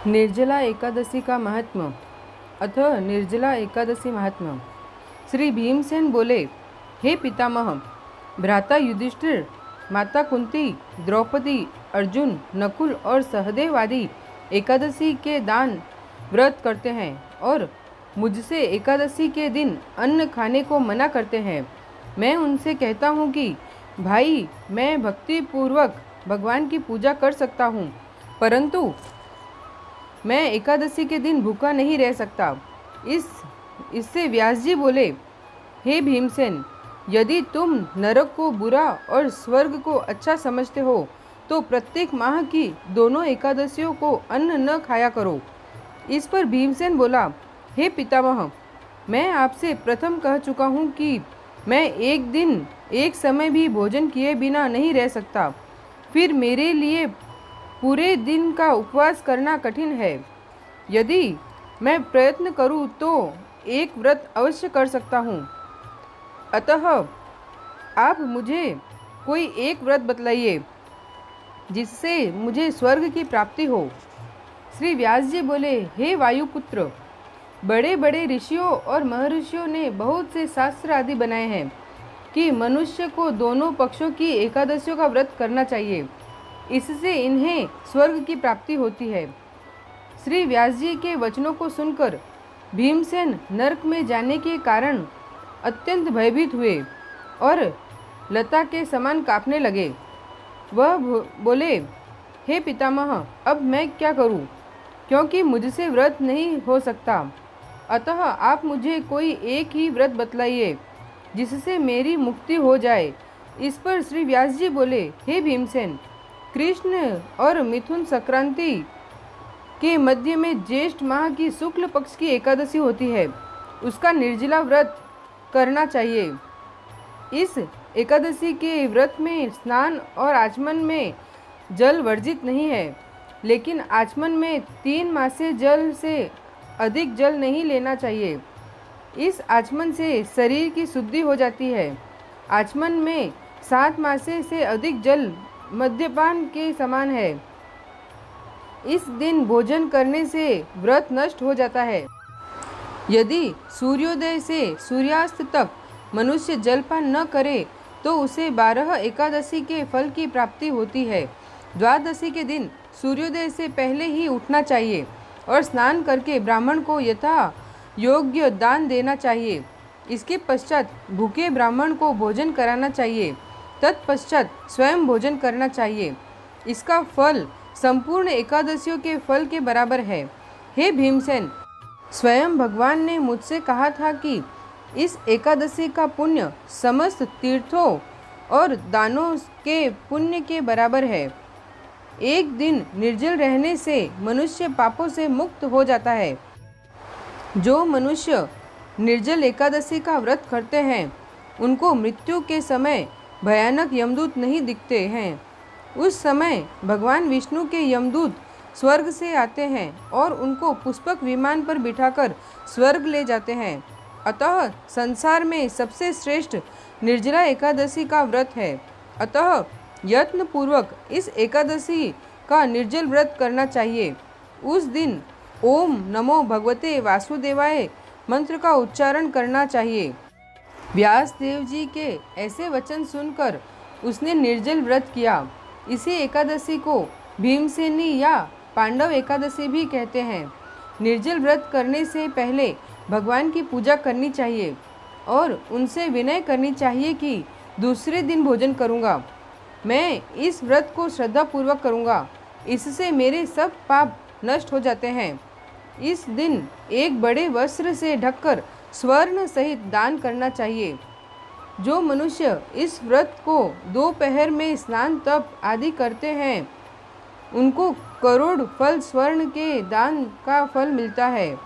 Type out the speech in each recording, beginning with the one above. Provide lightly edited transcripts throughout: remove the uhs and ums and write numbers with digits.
निर्जला एकादशी का महात्म्य। अतः निर्जला एकादशी महात्म्य। श्री भीमसेन बोले, हे पितामह, भ्राता युधिष्ठिर, माता कुंती, द्रौपदी, अर्जुन, नकुल और सहदेव आदि एकादशी के दान व्रत करते हैं और मुझसे एकादशी के दिन अन्न खाने को मना करते हैं। मैं उनसे कहता हूँ कि भाई, मैं भक्ति पूर्वक भगवान की पूजा कर सकता हूँ, परंतु मैं एकादशी के दिन भूखा नहीं रह सकता। इससे व्यास जी बोले, हे भीमसेन, यदि तुम नरक को बुरा और स्वर्ग को अच्छा समझते हो तो प्रत्येक माह की दोनों एकादशियों को अन्न न खाया करो। इस पर भीमसेन बोला, हे पितामह, मैं आपसे प्रथम कह चुका हूँ कि मैं एक दिन एक समय भी भोजन किए बिना नहीं रह सकता। फिर मेरे लिए पूरे दिन का उपवास करना कठिन है। यदि मैं प्रयत्न करूं तो एक व्रत अवश्य कर सकता हूं। अतः आप मुझे कोई एक व्रत बतलाइए जिससे मुझे स्वर्ग की प्राप्ति हो। श्री व्यास जी बोले, हे वायुपुत्र, बड़े बड़े ऋषियों और महर्षियों ने बहुत से शास्त्र आदि बनाए हैं कि मनुष्य को दोनों पक्षों की एकादशियों का व्रत करना चाहिए। इससे इन्हें स्वर्ग की प्राप्ति होती है। श्री व्यास जी के वचनों को सुनकर भीमसेन नरक में जाने के कारण अत्यंत भयभीत हुए और लता के समान कांपने लगे। वह बोले, हे पितामह, अब मैं क्या करूं, क्योंकि मुझसे व्रत नहीं हो सकता। अतः आप मुझे कोई एक ही व्रत बतलाइए जिससे मेरी मुक्ति हो जाए। इस पर श्री व्यास जी बोले, हे भीमसेन, कृष्ण और मिथुन संक्रांति के मध्य में ज्येष्ठ माह की शुक्ल पक्ष की एकादशी होती है, उसका निर्जला व्रत करना चाहिए। इस एकादशी के व्रत में स्नान और आचमन में जल वर्जित नहीं है, लेकिन आचमन में 3 मासे जल से अधिक जल नहीं लेना चाहिए। इस आचमन से शरीर की शुद्धि हो जाती है। आचमन में 7 मासे से अधिक जल मद्यपान के समान है। इस दिन भोजन करने से व्रत नष्ट हो जाता है। यदि सूर्योदय से सूर्यास्त तक मनुष्य जलपान न करे तो उसे 12 एकादशी के फल की प्राप्ति होती है। द्वादशी के दिन सूर्योदय से पहले ही उठना चाहिए और स्नान करके ब्राह्मण को यथा योग्य दान देना चाहिए। इसके पश्चात भूखे ब्राह्मण को भोजन कराना चाहिए। तत्पश्चात स्वयं भोजन करना चाहिए। इसका फल संपूर्ण एकादशियों के फल के बराबर है। हे भीमसेन, स्वयं भगवान ने मुझसे कहा था कि इस एकादशी का पुण्य समस्त तीर्थों और दानों के पुण्य के बराबर है। एक दिन निर्जल रहने से मनुष्य पापों से मुक्त हो जाता है। जो मनुष्य निर्जल एकादशी का व्रत करते हैं उनको मृत्यु के समय भयानक यमदूत नहीं दिखते हैं। उस समय भगवान विष्णु के यमदूत स्वर्ग से आते हैं और उनको पुष्पक विमान पर बिठाकर स्वर्ग ले जाते हैं। अतः संसार में सबसे श्रेष्ठ निर्जला एकादशी का व्रत है। अतः यत्न पूर्वक इस एकादशी का निर्जल व्रत करना चाहिए। उस दिन ओम नमो भगवते वासुदेवाय मंत्र का उच्चारण करना चाहिए। व्यास देव जी के ऐसे वचन सुनकर उसने निर्जल व्रत किया। इसी एकादशी को भीमसेनी या पांडव एकादशी भी कहते हैं। निर्जल व्रत करने से पहले भगवान की पूजा करनी चाहिए और उनसे विनय करनी चाहिए कि दूसरे दिन भोजन करूँगा। मैं इस व्रत को श्रद्धापूर्वक करूँगा, इससे मेरे सब पाप नष्ट हो जाते हैं। इस दिन एक बड़े वस्त्र से ढककर स्वर्ण सहित दान करना चाहिए। जो मनुष्य इस व्रत को दोपहर में स्नान तप आदि करते हैं उनको करोड़ फल स्वर्ण के दान का फल मिलता है।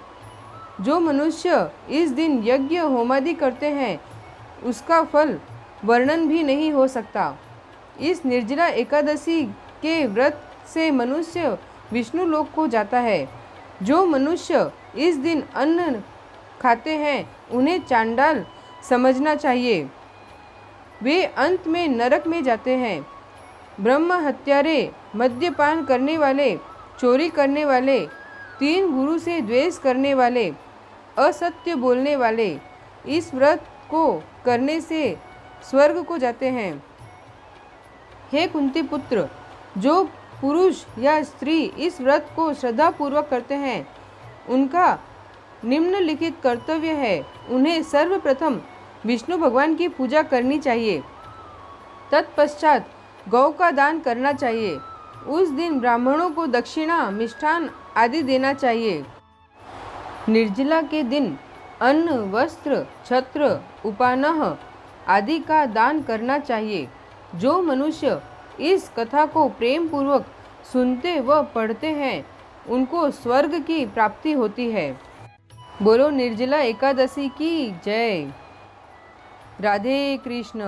जो मनुष्य इस दिन यज्ञ होमादि करते हैं उसका फल वर्णन भी नहीं हो सकता। इस निर्जला एकादशी के व्रत से मनुष्य विष्णु लोक को जाता है। जो मनुष्य इस दिन अन्न खाते हैं उन्हें चांडाल समझना चाहिए। वे अंत में नरक में जाते हैं। ब्रह्म हत्यारे, मद्यपान करने वाले, चोरी करने वाले 3 गुरु से द्वेष करने वाले, असत्य बोलने वाले इस व्रत को करने से स्वर्ग को जाते हैं। हे कुंती पुत्र, जो पुरुष या स्त्री इस व्रत को श्रद्धापूर्वक करते हैं, उनका निम्नलिखित कर्तव्य है। उन्हें सर्वप्रथम विष्णु भगवान की पूजा करनी चाहिए, तत्पश्चात गौ का दान करना चाहिए। उस दिन ब्राह्मणों को दक्षिणा, मिष्ठान आदि देना चाहिए। निर्जला के दिन अन्न, वस्त्र, छत्र, उपानह आदि का दान करना चाहिए। जो मनुष्य इस कथा को प्रेम पूर्वक सुनते व पढ़ते हैं, उनको स्वर्ग की प्राप्ति होती है। बोलो निर्जला एकादशी की जय। राधे कृष्ण।